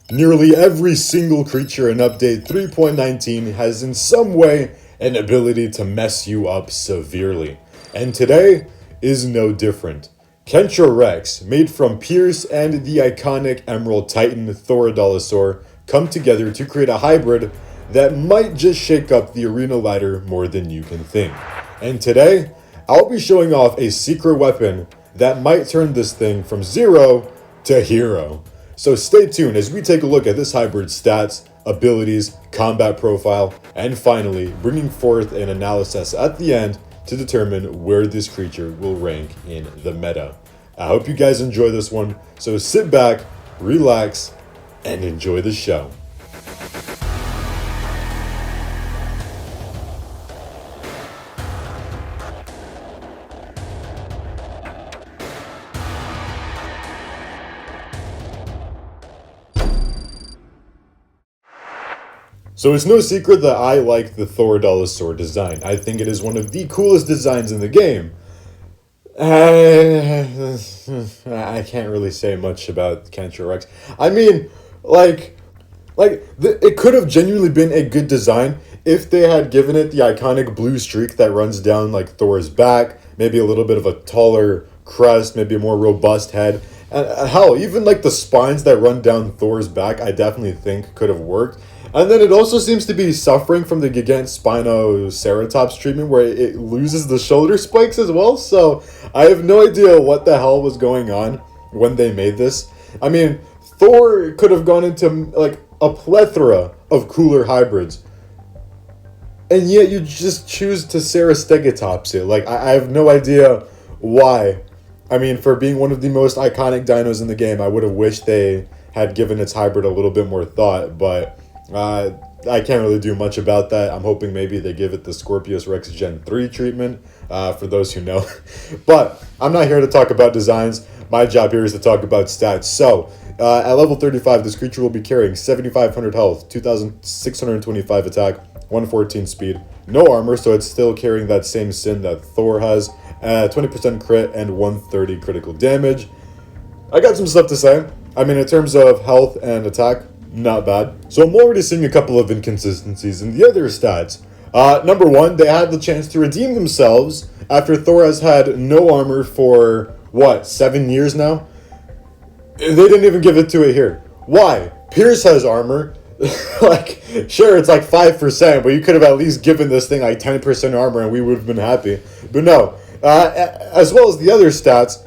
Nearly every single creature in Update 3.19 has in some way an ability to mess you up severely. And today is no different. Kentrorex, made from Pierce and the iconic Emerald Titan Thoradolosaur, come together to create a hybrid that might just shake up the arena ladder more than you can think. And today, I'll be showing off a secret weapon that might turn this thing from zero to hero. So stay tuned as we take a look at this hybrid's stats, abilities, combat profile, and finally bringing forth an analysis at the end to determine where this creature will rank in the meta. I hope you guys enjoy this one, so sit back, relax, and enjoy the show. So it's no secret that I like the Thoradolosaur design. I think it is one of the coolest designs in the game. I can't really say much about Kentrorex. I mean, it could have genuinely been a good design if they had given it the iconic blue streak that runs down like Thor's back, maybe a little bit of a taller crest, maybe a more robust head. And hell, even like the spines that run down Thor's back, I definitely think could have worked. And then it also seems to be suffering from the Gigant Spinoceratops treatment where it loses the shoulder spikes as well. So I have no idea what the hell was going on when they made this. I mean, Thor could have gone into like a plethora of cooler hybrids. And yet you just choose to Cerastegatops it. Like, I have no idea why. I mean, for being one of the most iconic dinos in the game, I would have wished they had given its hybrid a little bit more thought, but I can't really do much about that. I'm hoping maybe they give it the Scorpius Rex Gen 3 treatment, for those who know. But I'm not here to talk about designs. My job here is to talk about stats. So, at level 35, this creature will be carrying 7,500 health, 2,625 attack, 114 speed, no armor, so it's still carrying that same sin that Thor has, 20% crit, and 130 critical damage. I got some stuff to say. I mean, in terms of health and attack, not bad. So I'm already seeing a couple of inconsistencies in the other stats. Number one, they had the chance to redeem themselves after Thor has had no armor for, 7 years now? They didn't even give it to it here. Why? Pierce has armor. Sure, it's like 5%, but you could have at least given this thing like 10% armor and we would have been happy. But no. As well as the other stats,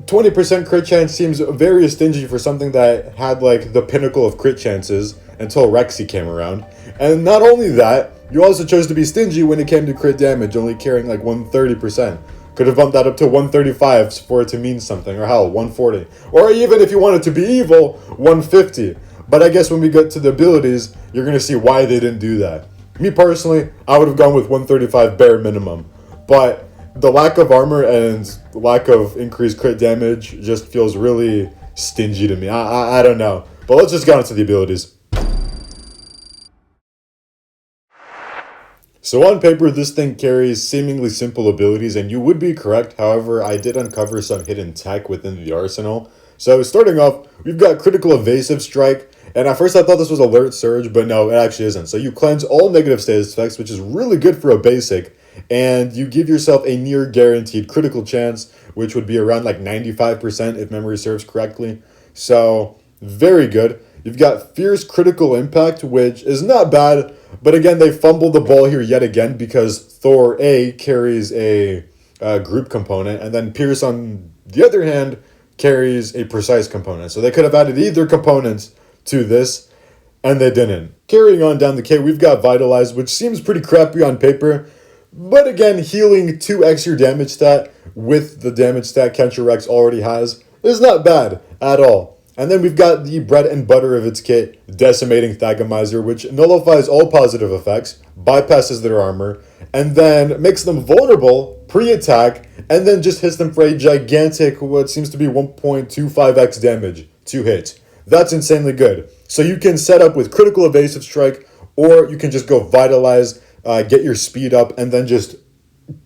20% crit chance seems very stingy for something that had like the pinnacle of crit chances until Rexy came around. And not only that, you also chose to be stingy when it came to crit damage, only carrying like 130%. Could have bumped that up to 135 for it to mean something, or hell, 140. Or even if you wanted to be evil, 150. But I guess when we get to the abilities, you're going to see why they didn't do that. Me personally, I would have gone with 135 bare minimum. But the lack of armor and lack of increased crit damage just feels really stingy to me. I don't know. But let's just get into the abilities. So on paper, this thing carries seemingly simple abilities, and you would be correct. However, I did uncover some hidden tech within the arsenal. So starting off, we've got Critical Evasive Strike. And at first I thought this was Alert Surge, but no, it actually isn't. So you cleanse all negative status effects, which is really good for a basic. And you give yourself a near guaranteed critical chance, which would be around like 95% if memory serves correctly. So, very good. You've got Fierce Critical Impact, which is not bad, but again, they fumbled the ball here yet again because Thor A carries a group component, and then Pierce, on the other hand, carries a precise component. So they could have added either components to this, and they didn't. Carrying on down the K, we've got Vitalize, which seems pretty crappy on paper. But again, healing 2x your damage stat with the damage stat Kentrorex already has is not bad at all. And then we've got the bread and butter of its kit, Decimating Thagomizer, which nullifies all positive effects, bypasses their armor, and then makes them vulnerable pre-attack, and then just hits them for a gigantic, what seems to be 1.25x damage to hit. That's insanely good. So you can set up with Critical Evasive Strike, or you can just go Vitalize, get your speed up, and then just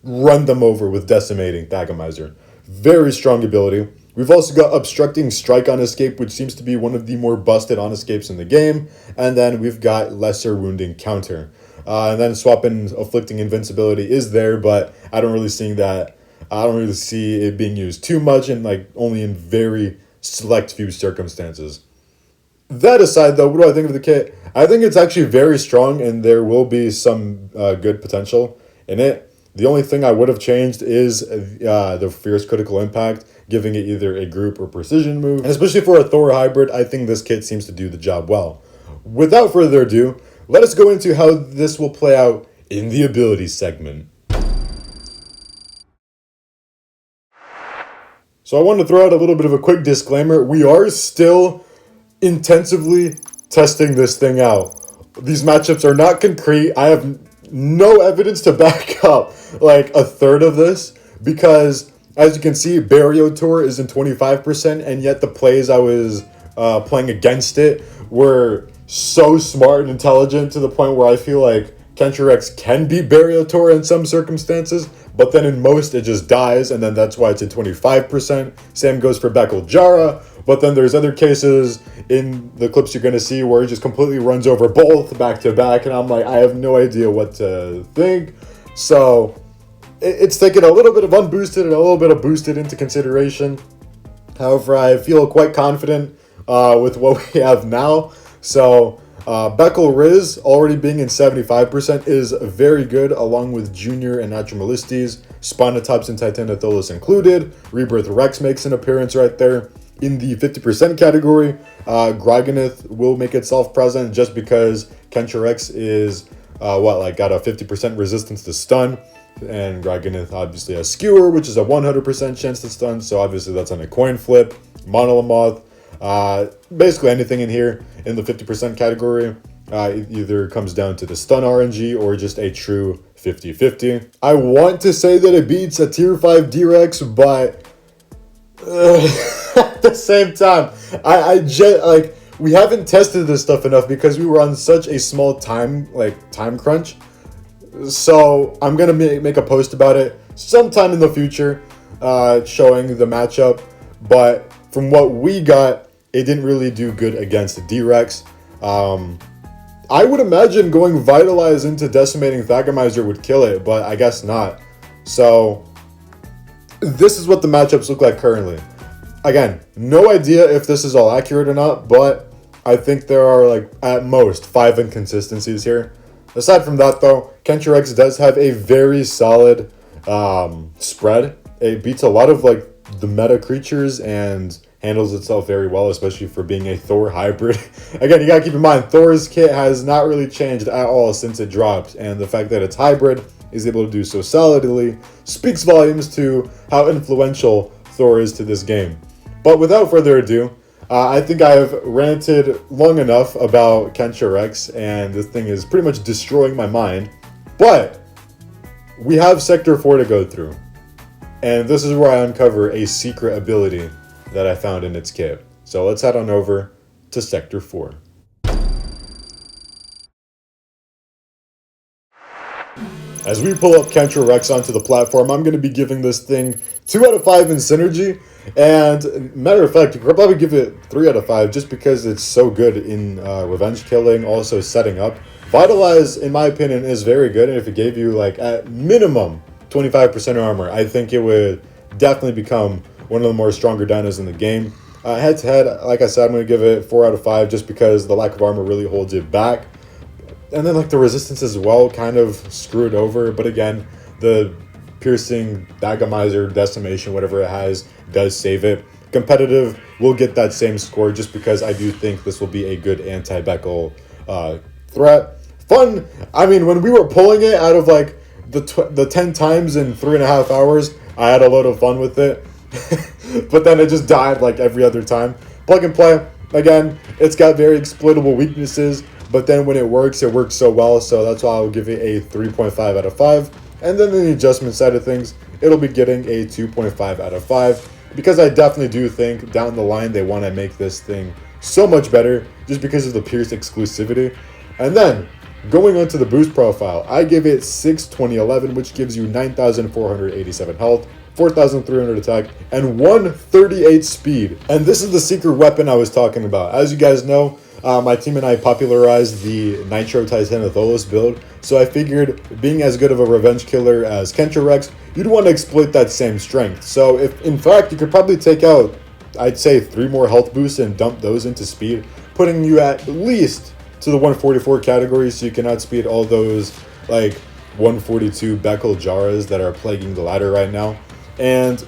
run them over with Decimating Thagomizer. Very strong ability. We've also got Obstructing Strike on Escape, which seems to be one of the more busted on escapes in the game. And then we've got Lesser Wounding Counter. And then swapping Afflicting Invincibility is there, but I don't really see it being used too much and like only in very select few circumstances. That aside, though, what do I think of the kit? I think it's actually very strong, and there will be some good potential in it. The only thing I would have changed is the Fierce Critical Impact, giving it either a group or precision move. And especially for a Thor hybrid, I think this kit seems to do the job well. Without further ado, let us go into how this will play out in the abilities segment. So I want to throw out a little bit of a quick disclaimer. We are still intensively testing this thing out. These matchups are not concrete. I have no evidence to back up like a third of this because, as you can see, Bariotor is in 25%, and yet the plays I was playing against it were so smart and intelligent to the point where I feel like Kentrerex can beat Bariotor in some circumstances, but then in most it just dies, and then that's why it's in 25%. Same goes for Beckel Jara, but then there's other cases in the clips you're going to see where he just completely runs over both back to back, and I'm like, I have no idea what to think. So it's taken a little bit of unboosted and a little bit of boosted into consideration. However, I feel quite confident with what we have now. So Beckel Riz already being in 75% is very good, along with Junior and Naturalistes, Spinotops and Titanotholus included. Rebirth Rex makes an appearance right there. In the 50% category, Groganith will make itself present just because Kentrerex is got a 50% resistance to stun, and Groganith obviously has Skewer, which is a 100% chance to stun, so obviously that's on a coin flip. Monolamoth, basically anything in here in the 50% category either comes down to the stun RNG or just a true 50-50. I want to say that it beats a tier 5 D-Rex, but at the same time, we haven't tested this stuff enough because we were on such a small time crunch. So I'm gonna make a post about it sometime in the future, showing the matchup. But from what we got, it didn't really do good against the D-Rex. I would imagine going Vitalize into Decimating Thagomizer would kill it, but I guess not. So this is what the matchups look like currently. Again, no idea if this is all accurate or not, but I think there are at most 5 inconsistencies here. Aside from that though, Kentrerex does have a very solid spread. It beats a lot of the meta creatures and handles itself very well, especially for being a Thor hybrid. Again, you gotta keep in mind, Thor's kit has not really changed at all since it dropped, and the fact that it's hybrid is able to do so solidly speaks volumes to how influential Thor is to this game. But without further ado, I think I have ranted long enough about Kentrerex, and this thing is pretty much destroying my mind. But we have Sector 4 to go through, and this is where I uncover a secret ability that I found in its kit. So let's head on over to Sector 4. As we pull up Kentrerex onto the platform, I'm going to be giving this thing 2 out of 5 in synergy, and matter of fact, you could probably give it 3 out of 5 just because it's so good in revenge killing, also setting up. Vitalize, in my opinion, is very good, and if it gave you at minimum 25% armor, I think it would definitely become one of the more stronger dinos in the game. Head to head, like I said, I'm going to give it 4 out of 5 just because the lack of armor really holds it back. And then the resistance as well kind of screwed over, but again, the piercing, Thagomizer, decimation, whatever it has, does save it. Competitive will get that same score just because I do think this will be a good anti-Beckel threat. Fun, I mean, when we were pulling it out of the 10 times in 3.5 hours, I had a lot of fun with it. But then it just died every other time. Plug and play, again, it's got very exploitable weaknesses, but then when it works so well, so that's why I'll give it a 3.5 out of 5. And then in the adjustment side of things, it'll be getting a 2.5 out of 5, because I definitely do think down the line they want to make this thing so much better just because of the Pierce exclusivity. And then going on to the boost profile, I give it 6/20/11, which gives you 9,487 health, 4,300 attack, and 138 speed. And this is the secret weapon I was talking about. As you guys know, my team and I popularized the Nitro Titanotholus build, so I figured being as good of a revenge killer as Kentrorex, you'd want to exploit that same strength. So if, in fact, you could probably take out, I'd say 3 more health boosts and dump those into speed, putting you at least to the 144 category, so you can outspeed all those, like, 142 Beckel Jaras that are plaguing the ladder right now. And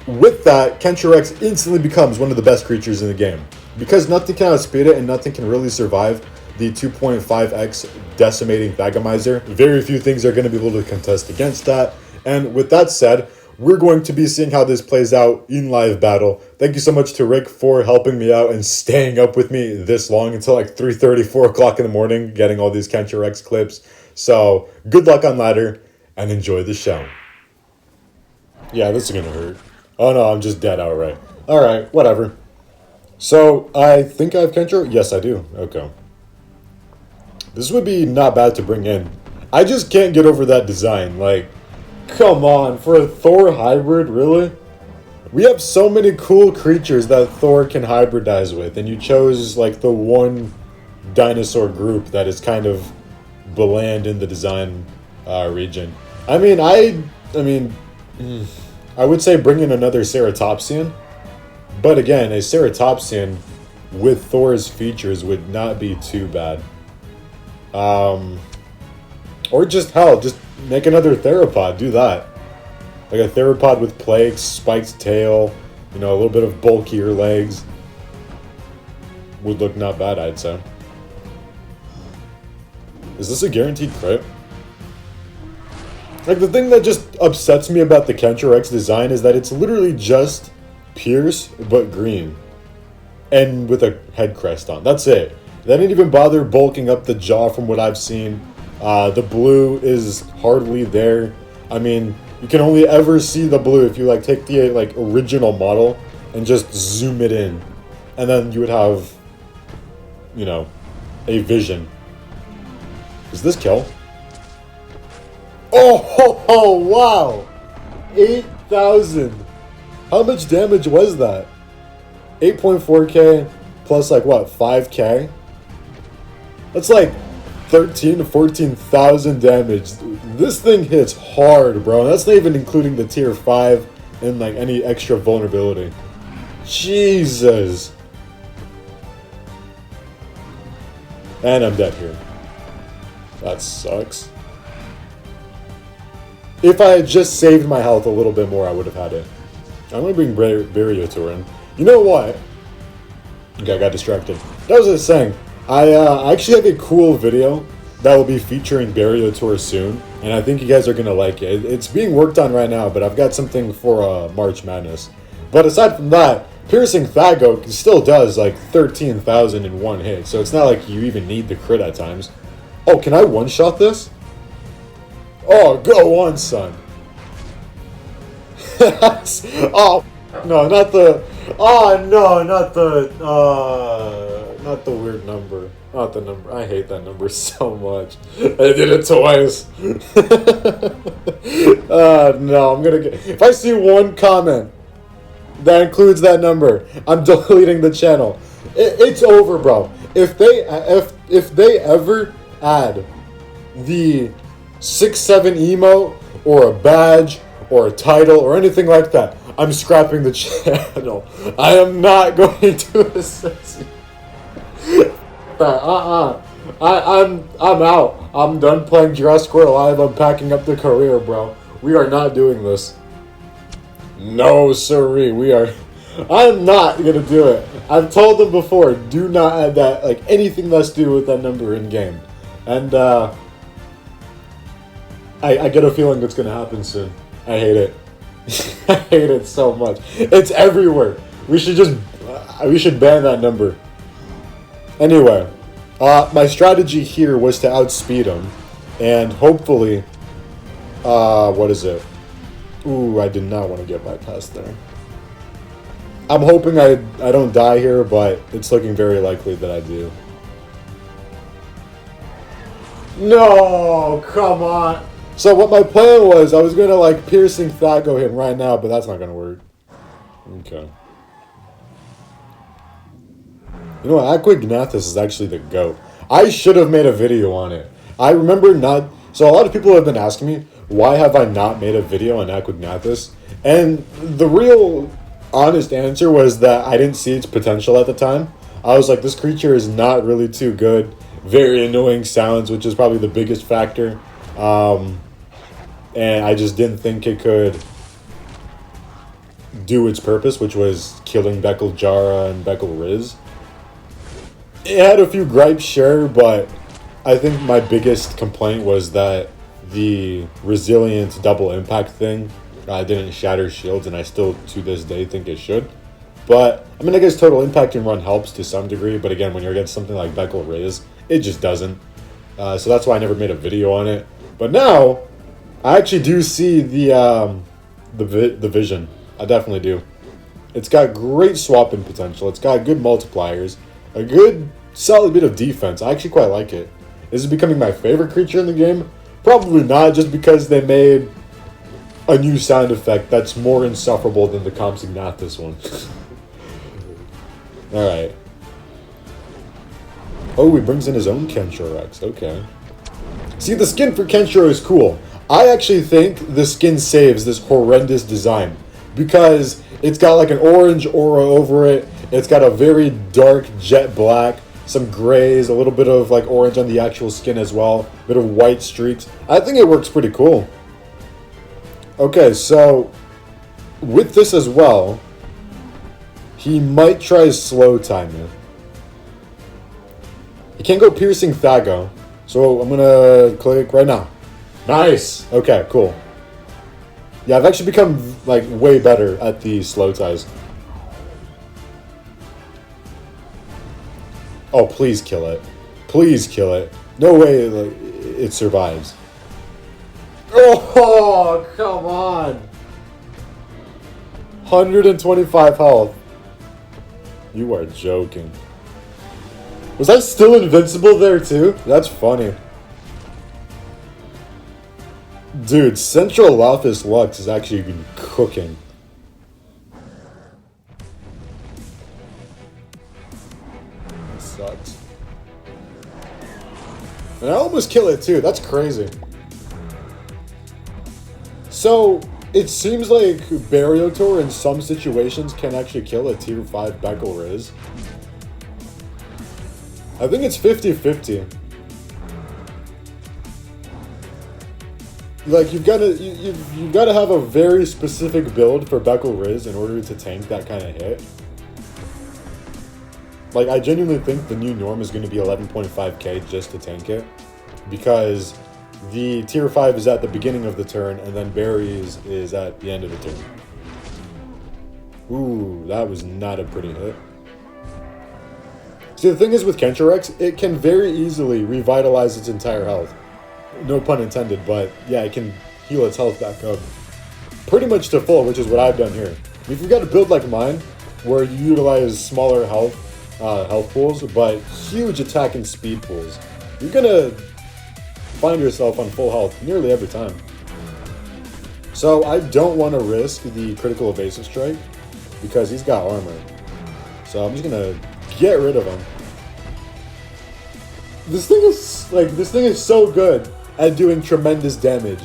with that, Kentrerex instantly becomes one of the best creatures in the game. Because nothing can outspeed it and nothing can really survive the 2.5x decimating Thagomizer, very few things are going to be able to contest against that. And with that said, we're going to be seeing how this plays out in live battle. Thank you so much to Rick for helping me out and staying up with me this long until like 3:30, 4 o'clock in the morning, getting all these Kentrerex clips. So good luck on ladder and enjoy the show. Yeah, this is going to hurt. Oh no, I'm just dead outright. Alright, whatever. So, I think I have Kentro? Yes, I do. Okay. This would be not bad to bring in. I just can't get over that design. Like, come on, for a Thor hybrid, really? We have so many cool creatures that Thor can hybridize with, and you chose, like, the one dinosaur group that is kind of bland in the design region. I would say bring in another Ceratopsian. But again, a Ceratopsian with Thor's features would not be too bad. Or just, hell, just make another theropod, do that. Like a theropod with plagues, spiked tail, you know, a little bit of bulkier legs. Would look not bad, I'd say. Is this a guaranteed crit? Like, the thing that just upsets me about the Kentrerex design is that it's literally just Pierce, but green. And with a head crest on. That's it. They didn't even bother bulking up the jaw from what I've seen. The blue is hardly there. I mean, you can only ever see the blue if you, like, take the, like, original model and just zoom it in. And then you would have, you know, a vision. Does this kill? Oh, wow! 8,000! How much damage was that? 8.4k plus, like, what, 5k? That's like 13 to 14,000 damage. This thing hits hard, bro. That's not even including the tier 5 and, like, any extra vulnerability. Jesus! And I'm dead here. That sucks. If I had just saved my health a little bit more, I would have had it. I'm going to bring Bariotor in. You know what? Okay, I got distracted. That was what I was saying. I actually have a cool video that will be featuring Bariotor soon, and I think you guys are going to like it. It's being worked on right now, but I've got something for March Madness. But aside from that, Piercing Thago still does like 13,000 in one hit, so it's not like you even need the crit at times. Oh, can I one-shot this? Oh, go on, son. Oh, no, not the... Oh, no, not the weird number. Not the number. I hate that number so much. I did it twice. No, I'm gonna get... If I see one comment that includes that number, I'm deleting the channel. It's over, bro. If they ever add the 6-7 emote or a badge or a title or anything like that, I'm scrapping the channel. I am not going to assess you. I'm out. I'm done playing Jurassic Live. I'm packing up the career, bro. We are not doing this. No, sirree. I'm not gonna do it. I've told them before, do not add that, like, anything less to do with that number in game. And, I get a feeling that's gonna happen soon. I hate it. I hate it so much. It's everywhere. We should ban that number. Anyway, my strategy here was to outspeed him, and hopefully, what is it? Ooh, I did not want to get bypassed there. I'm hoping I don't die here, but it's looking very likely that I do. No, come on. So what my plan was, I was gonna like piercing Thago him right now, but that's not gonna work. Okay. You know what? Aquagnathus is actually the GOAT. I should have made a video on it. I remember not. So a lot of people have been asking me, why have I not made a video on Aquagnathus? And the real honest answer was that I didn't see its potential at the time. I was like, this creature is not really too good. Very annoying sounds, which is probably the biggest factor. And I just didn't think it could do its purpose, which was killing Bekal Jara and Bekal Riz. It had a few gripes, sure, but I think my biggest complaint was that the resilient double impact thing didn't shatter shields, and I still, to this day, think it should. But, I mean, I guess total impact and run helps to some degree, but again, when you're against something like Bekal Riz, it just doesn't. So that's why I never made a video on it. But now, I actually do see the vision. I definitely do. It's got great swapping potential. It's got good multipliers. A good, solid bit of defense. I actually quite like it. Is it becoming my favorite creature in the game? Probably not, just because they made a new sound effect that's more insufferable than the Compsognathus one. Alright. Oh, he brings in his own Kentrorex. Okay. See, the skin for Kentro is cool. I actually think the skin saves this horrendous design because it's got like an orange aura over it. It's got a very dark jet black, some grays, a little bit of like orange on the actual skin as well, a bit of white streaks. I think it works pretty cool. Okay, so with this as well, he might try slow time it. He can't go piercing Thago, so I'm gonna click right now. Nice! Okay, cool. Yeah, I've actually become like way better at the slow ties. Oh, please kill it. Please kill it. No way like, it survives. Oh, come on. 125 health. You are joking. Was I still invincible there too? That's funny. Dude, Centralophus Lux has actually been cooking. That sucks. And I almost kill it too. That's crazy. So, it seems like Bariotor in some situations can actually kill a tier 5 Bekal Riz. I think it's 50-50. Like, you've got to have a very specific build for Bekal Riz in order to tank that kind of hit. Like, I genuinely think the new norm is going to be 11.5k just to tank it. Because the tier 5 is at the beginning of the turn, and then berries is at the end of the turn. Ooh, that was not a pretty hit. See, the thing is with Kentrorex, it can very easily revitalize its entire health. No pun intended, but yeah, it can heal its health back up. Pretty much to full, which is what I've done here. If you've got a build like mine, where you utilize smaller health pools, but huge attack and speed pools, you're gonna find yourself on full health nearly every time. So I don't want to risk the critical evasive strike because he's got armor. So I'm just gonna get rid of him. This thing is so good at doing tremendous damage.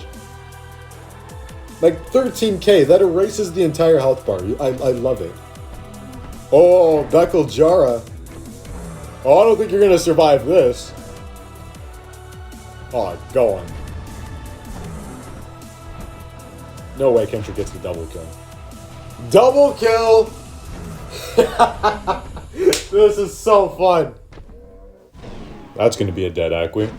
Like 13k, that erases the entire health bar. I love it. Oh, Bekal Jara. Oh, I don't think you're gonna survive this. Oh, go on. No way Kentrex gets the double kill. Double kill! This is so fun. That's going to be a dead Aqui.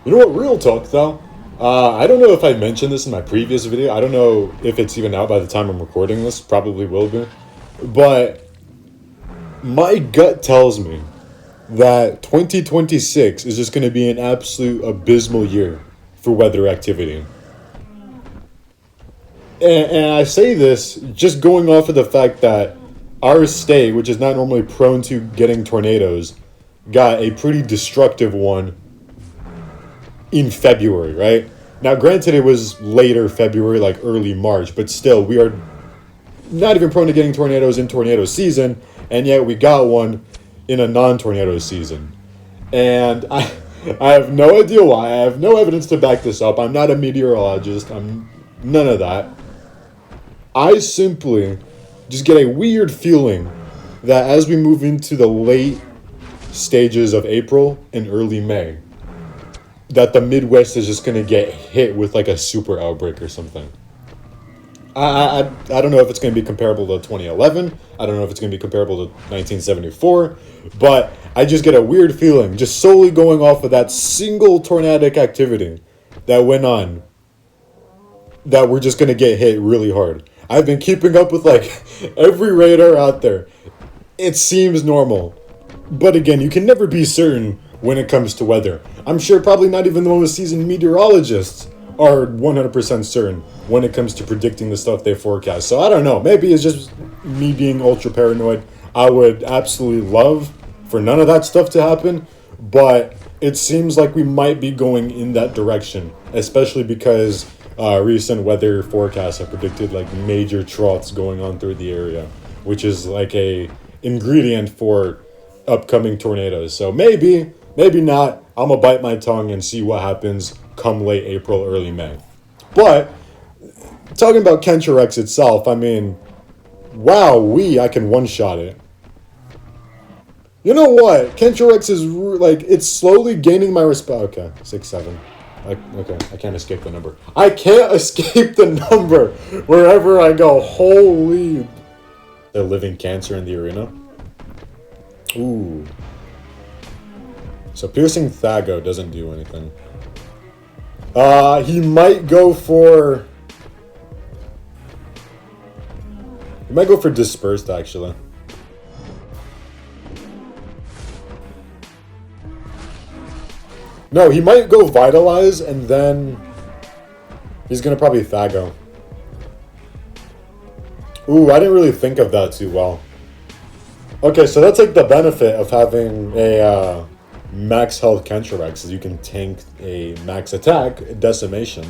You know what? Real talk, though. I don't know if I mentioned this in my previous video. I don't know if it's even out by the time I'm recording this. Probably will be. But my gut tells me that 2026 is just going to be an absolute abysmal year for weather activity. And I say this just going off of the fact that our state, which is not normally prone to getting tornadoes, got a pretty destructive one in February, right? Now, granted, it was later February, like early March, but still, we are not even prone to getting tornadoes in tornado season, and yet we got one in a non-tornado season. And I have no idea why. I have no evidence to back this up. I'm not a meteorologist. I'm none of that. I simply just get a weird feeling that as we move into the late stages of April and early May, that the Midwest is just going to get hit with like a super outbreak or something. I don't know if it's going to be comparable to 2011. I don't know if it's going to be comparable to 1974. But I just get a weird feeling, just solely going off of that single tornadic activity that went on, that we're just going to get hit really hard. I've been keeping up with like every radar out there. It seems normal. But again, you can never be certain when it comes to weather. I'm sure probably not even the most seasoned meteorologists are 100% certain when it comes to predicting the stuff they forecast. So I don't know. Maybe it's just me being ultra paranoid. I would absolutely love for none of that stuff to happen, but it seems like we might be going in that direction, especially because recent weather forecasts have predicted like major troughs going on through the area, which is like a ingredient for upcoming tornadoes. So maybe not. I'm gonna bite my tongue and see what happens come late April, early May. But talking about Kentrex itself, I mean, wow, I can one-shot it. You know what? Kentrex is like, it's slowly gaining my respect. Okay, 6, 7. Okay, I can't escape the number. I can't escape the number wherever I go. Holy. They're living cancer in the arena. Ooh. So piercing Thago doesn't do anything. He might go for dispersed, actually. No, he might go vitalize, and then he's gonna probably Thago. Ooh, I didn't really think of that too well. Okay, so that's like the benefit of having a max health Kentrex, is you can tank a max attack, decimation.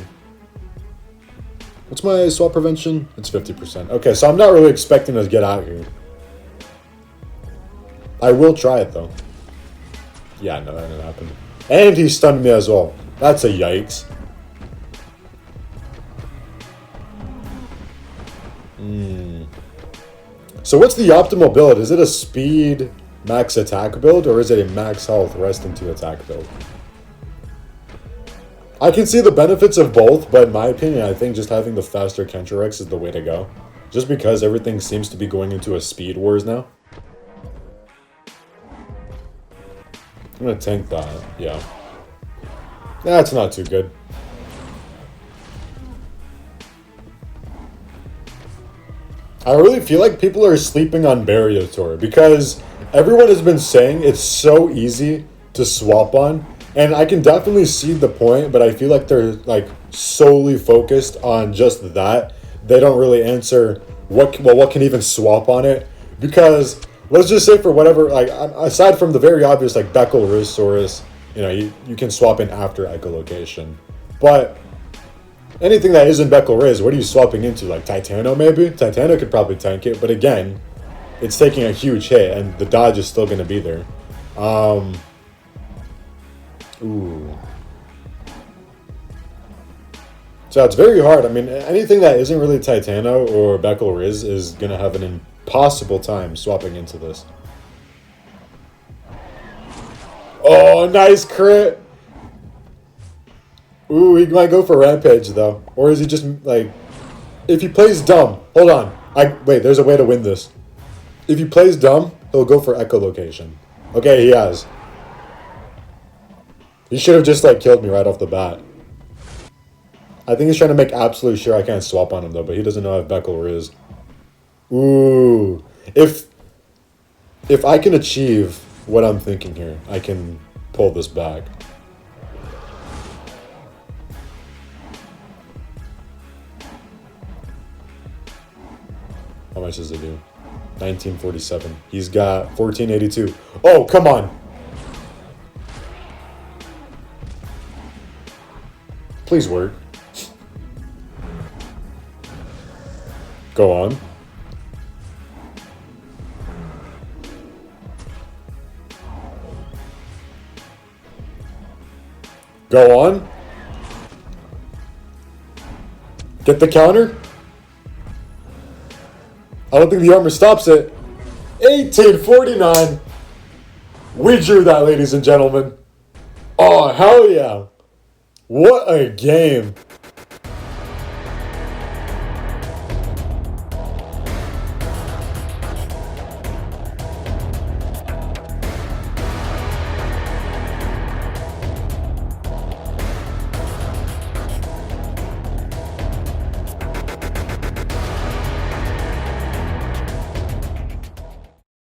What's my swap prevention? It's 50%. Okay, so I'm not really expecting to get out here. I will try it though. Yeah, no, that didn't happen. And he stunned me as well. That's a yikes. So what's the optimal build? Is it a speed max attack build, or is it a max health rest into attack build? I can see the benefits of both, but in my opinion, I think just having the faster Kentrex is the way to go. Just because everything seems to be going into a speed wars now. I'm gonna tank that, yeah. That's not too good. I really feel like people are sleeping on Bariotor because everyone has been saying it's so easy to swap on, and I can definitely see the point, but I feel like they're like solely focused on just that. They don't really answer what can even swap on it, because let's just say for whatever, like aside from the very obvious like Beckelrisaurus, you know, you can swap in after echolocation, but anything that isn't Beckelriz, what are you swapping into? Like Titano maybe? Titano could probably tank it, but again, it's taking a huge hit, and the dodge is still going to be there. Ooh. So it's very hard. I mean, anything that isn't really Titano or Beckelriz is going to have an impossible time swapping into this. Oh, nice crit! Ooh, he might go for Rampage, though. Or is he just, like... If he plays dumb... Hold on. Wait, there's a way to win this. If he plays dumb, he'll go for Echolocation. Okay, he has. He should have just, like, killed me right off the bat. I think he's trying to make absolutely sure I can't swap on him, though, but he doesn't know how Beckelriz. Ooh. If I can achieve what I'm thinking here, I can pull this back. How much does it do? 1947. He's got 1482. Oh, come on. Please work. Go on. Go on. Get the counter. I don't think the armor stops it. 1849. We drew that, ladies and gentlemen. Oh, hell yeah. What a game.